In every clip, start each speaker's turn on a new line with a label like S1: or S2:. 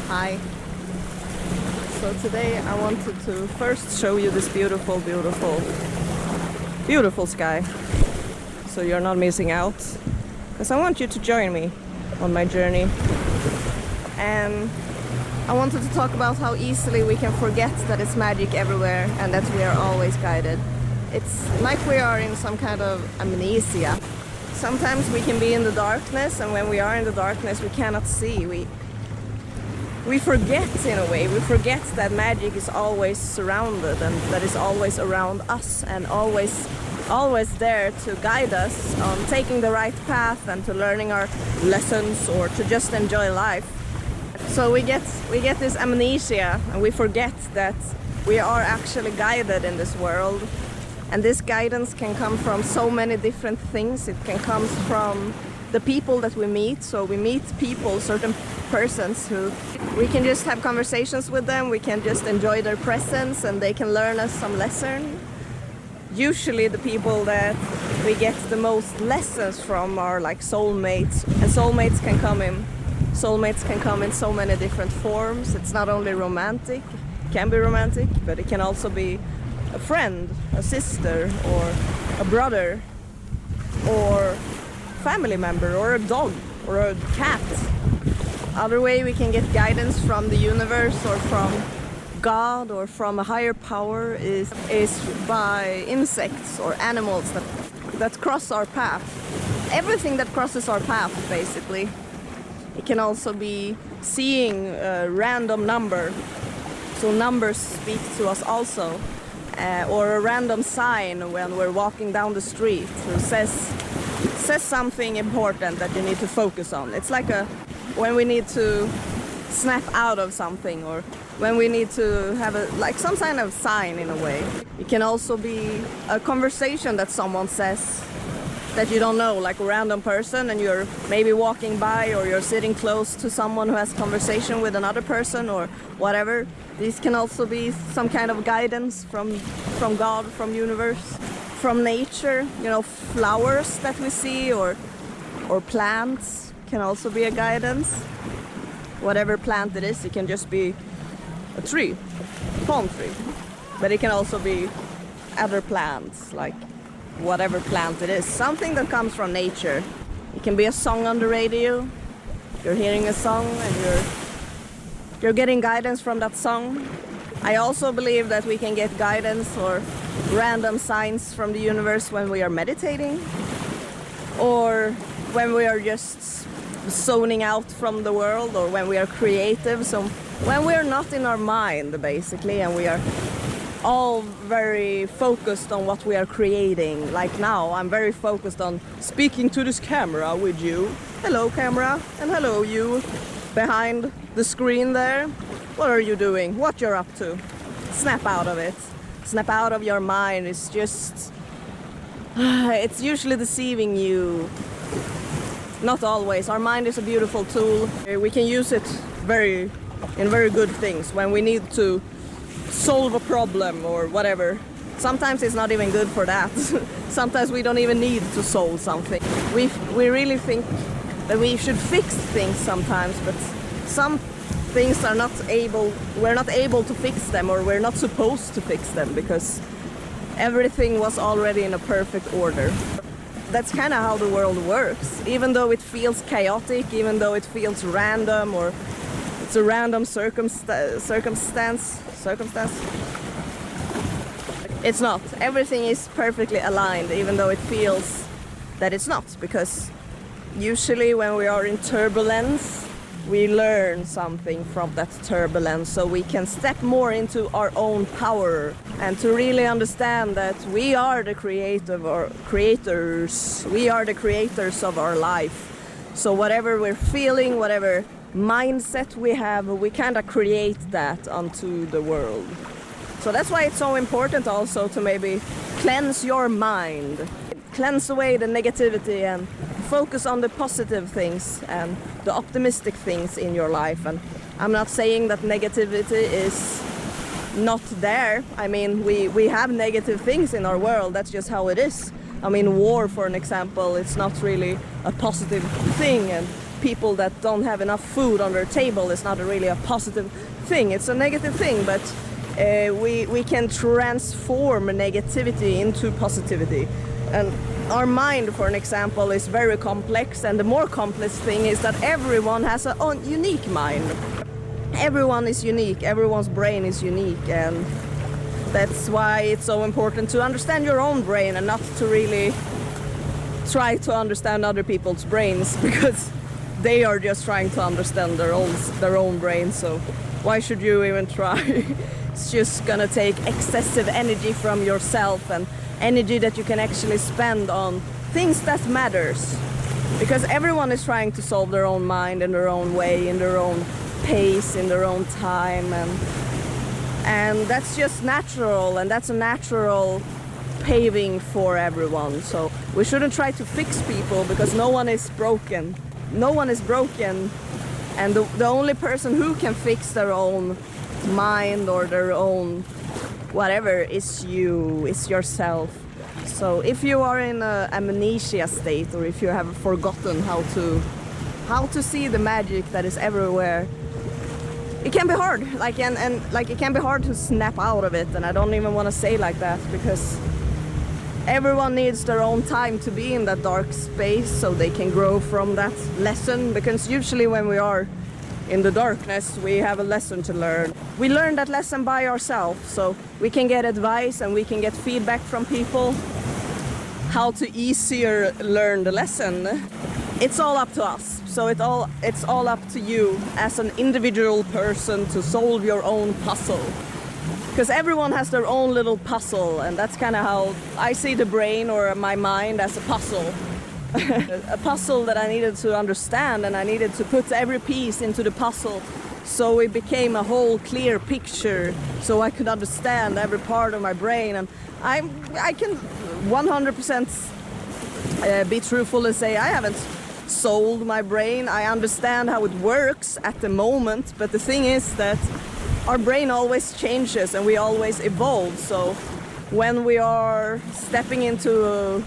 S1: Hi. So today I wanted to first show you this beautiful, beautiful, beautiful sky. So you're not missing out. Because I want you to join me on my journey. And I wanted to talk about how easily we can forget that it's magic everywhere and that we are always guided. It's like we are in some kind of amnesia. Sometimes we can be in the darkness, and when we are in the darkness we cannot see. We forget in a way. We forget that magic is always surrounded and that it's always around us and always there to guide us on taking the right path and to learning our lessons or to just enjoy life. So we get this amnesia and we forget that we are actually guided in this world. And this guidance can come from so many different things. It can come from the people that we meet. So we meet people, certain persons who we can just have conversations with them. We can just enjoy their presence and they can learn us some lesson. Usually the people that we get the most lessons from are like soulmates. And soulmates can come in so many different forms. It's not only romantic, it can be romantic, but it can also be a friend, a sister, or a brother, or family member, or a dog, or a cat. Other way we can get guidance from the universe or from God or from a higher power is by insects or animals that cross our path. Everything that crosses our path, basically. It can also be seeing a random number, so numbers speak to us also. Or a random sign when we're walking down the street who says something important that you need to focus on. It's like when we need to snap out of something, or when we need to have some kind of sign in a way. It can also be a conversation that someone says that you don't know, like a random person, and you're maybe walking by or you're sitting close to someone who has conversation with another person or whatever. These can also be some kind of guidance from God, from universe, from nature. You know, flowers that we see or plants can also be a guidance. Whatever plant it is, it can just be a tree, a palm tree. But it can also be other plants, like whatever plant it is, something that comes from nature. It can be a song on the radio. You're hearing a song and you're getting guidance from that song. I also believe that we can get guidance or random signs from the universe when we are meditating, or when we are just zoning out from the world, or when we are creative. So when we are not in our mind, basically, and we are all very focused on what we are creating. Like now, I'm very focused on speaking to this camera with you. Hello, camera, and hello, you behind the screen there. What are you doing? What you're up to? Snap out of it. Snap out of your mind. It's just... it's usually deceiving you. Not always. Our mind is a beautiful tool. We can use it in very good things when we need to solve a problem or whatever. Sometimes it's not even good for that. Sometimes we don't even need to solve something. We really think that we should fix things sometimes, but some things we're not able to fix them, or we're not supposed to fix them, because everything was already in a perfect order. That's kind of how the world works. Even though it feels chaotic, even though it feels random, or it's a random circumstance. It's not. Everything is perfectly aligned, even though it feels that it's not, because usually when we are in turbulence, we learn something from that turbulence, so we can step more into our own power and to really understand that we are the creators. We are the creators of our life. So whatever we're feeling, whatever mindset we have, we kind of create that onto the world. So that's why it's so important also to maybe cleanse your mind, cleanse away the negativity and focus on the positive things and the optimistic things in your life. And I'm not saying that negativity is not there. I mean, we have negative things in our world. That's just how it is. I mean, war, for an example, it's not really a positive thing, and people that don't have enough food on their table is not really a positive thing. It's a negative thing, but we can transform negativity into positivity. And our mind, for an example, is very complex, and the more complex thing is that everyone has a unique mind. Everyone is unique, everyone's brain is unique, and that's why it's so important to understand your own brain and not to really try to understand other people's brains, because they are just trying to understand their own brain. So why should you even try? It's just gonna take excessive energy from yourself, and energy that you can actually spend on things that matters, because everyone is trying to solve their own mind in their own way, in their own pace, in their own time, and that's just natural, and that's a natural paving for everyone. So we shouldn't try to fix people, because no one is broken. No one is broken, and the only person who can fix their own mind or their own whatever is you, is yourself. So if you are in an amnesia state, or if you have forgotten how to see the magic that is everywhere, it can be hard. And it can be hard to snap out of it. And I don't even want to say like that, because everyone needs their own time to be in that dark space so they can grow from that lesson. Because usually when we are in the darkness, we have a lesson to learn. We learn that lesson by ourselves, so we can get advice and we can get feedback from people how to easier learn the lesson. It's all up to us. So it's all up to you as an individual person to solve your own puzzle. Because everyone has their own little puzzle, and that's kind of how I see the brain or my mind, as a puzzle. A puzzle that I needed to understand, and I needed to put every piece into the puzzle so it became a whole clear picture, so I could understand every part of my brain. And I can 100% be truthful and say I haven't sold my brain. I understand how it works at the moment, but the thing is that our brain always changes and we always evolve. So when we are stepping into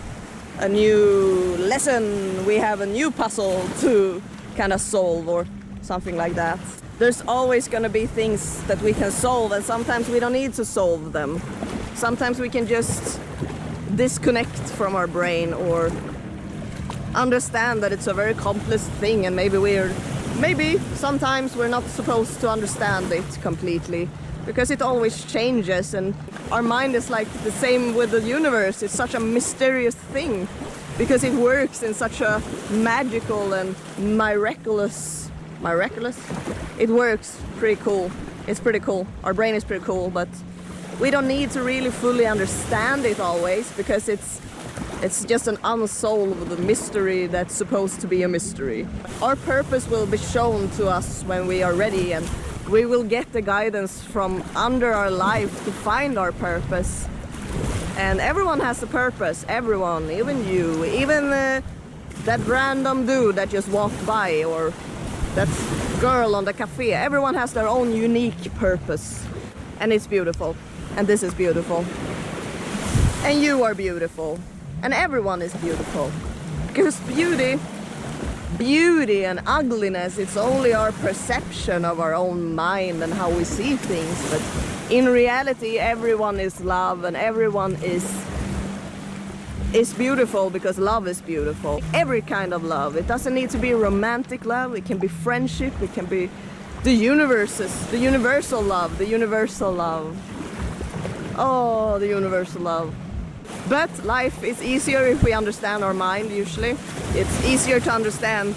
S1: a new lesson, we have a new puzzle to kind of solve, or something like that. There's always going to be things that we can solve, and sometimes we don't need to solve them. Sometimes we can just disconnect from our brain, or understand that it's a very complex thing, and maybe sometimes we're not supposed to understand it completely, because it always changes, and our mind is like the same with the universe. It's such a mysterious thing, because it works in such a magical and miraculous. It works pretty cool. It's pretty cool. Our brain is pretty cool, but we don't need to really fully understand it always, because it's just an unsolved mystery that's supposed to be a mystery. Our purpose will be shown to us when we are ready, and we will get the guidance from under our life to find our purpose. And everyone has a purpose, everyone, even you, even that random dude that just walked by, or that girl on the cafe. Everyone has their own unique purpose, and it's beautiful, and this is beautiful, and you are beautiful, and everyone is beautiful. Because beauty and ugliness, it's only our perception of our own mind and how we see things. But in reality, everyone is love, and everyone is beautiful, because love is beautiful. Every kind of love. It doesn't need to be romantic love. It can be friendship. It can be the universal love, the universal love. Oh, the universal love. But life is easier if we understand our mind, usually. It's easier to understand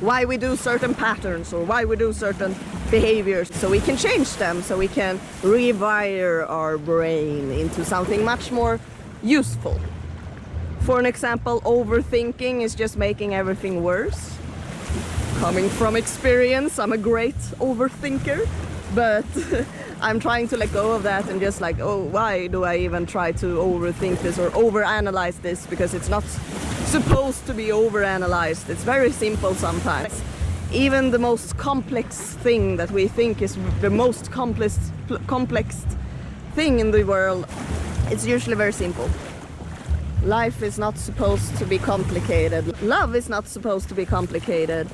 S1: why we do certain patterns, or why we do certain behaviors, so we can change them, so we can rewire our brain into something much more useful. For an example, overthinking is just making everything worse. Coming from experience, I'm a great overthinker, but I'm trying to let go of that and just like, oh, why do I even try to overthink this or overanalyze this? Because it's not supposed to be overanalyzed. It's very simple sometimes. Even the most complex thing that we think is the most complex thing in the world, it's usually very simple. Life is not supposed to be complicated. Love is not supposed to be complicated.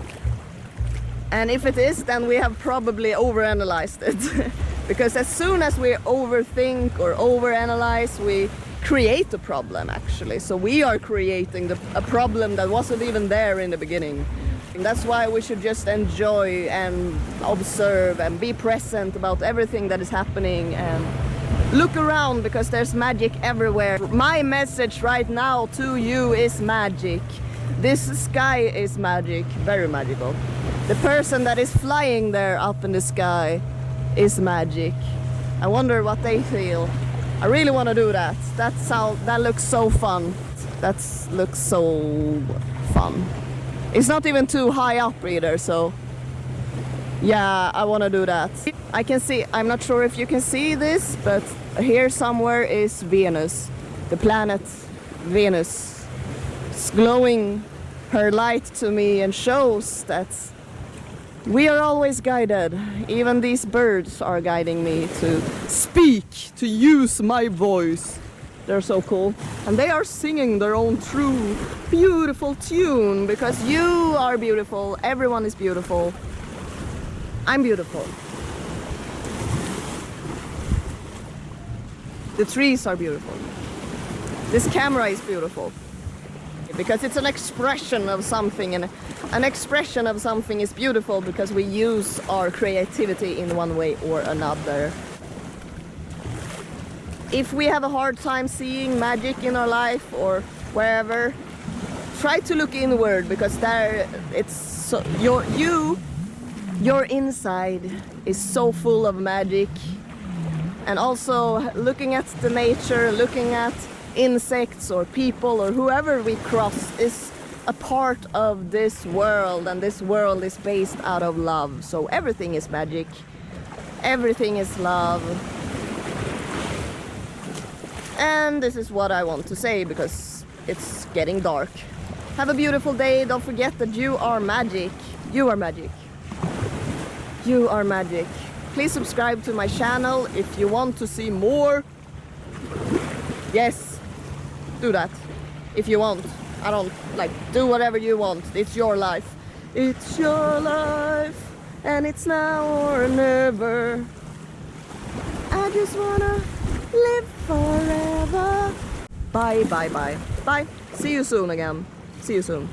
S1: And if it is, then we have probably overanalyzed it. Because as soon as we overthink or overanalyze, we create a problem actually. So we are creating a problem that wasn't even there in the beginning. And that's why we should just enjoy and observe and be present about everything that is happening and look around, because there's magic everywhere. My message right now to you is magic. This sky is magic, very magical. The person that is flying there up in the sky is magic. I wonder what they feel. I really want to do that. That looks so fun. That looks so fun. It's not even too high up either, so yeah, I want to do that. I can see, I'm not sure if you can see this, but here somewhere is Venus, the planet Venus. It's glowing her light to me and shows that we are always guided. Even these birds are guiding me to speak, to use my voice. They're so cool. And they are singing their own true, beautiful tune, because you are beautiful, everyone is beautiful. I'm beautiful. The trees are beautiful. This camera is beautiful. Because it's an expression of something, and an expression of something is beautiful because we use our creativity in one way or another. If we have a hard time seeing magic in our life or wherever, try to look inward, because there it's so, your inside is so full of magic. And also looking at the nature, looking at insects or people or whoever we cross is a part of this world, and this world is based out of love. So everything is magic, everything is love. And this is what I want to say, because it's getting dark. Have a beautiful day. Don't forget that you are magic. You are magic. You are magic. Please subscribe to my channel if you want to see more. Yes, do that if you want. I don't do whatever you want. It's your life. It's your life, and it's now or never. I just wanna live forever. Bye, bye, bye. Bye. See you soon again. See you soon.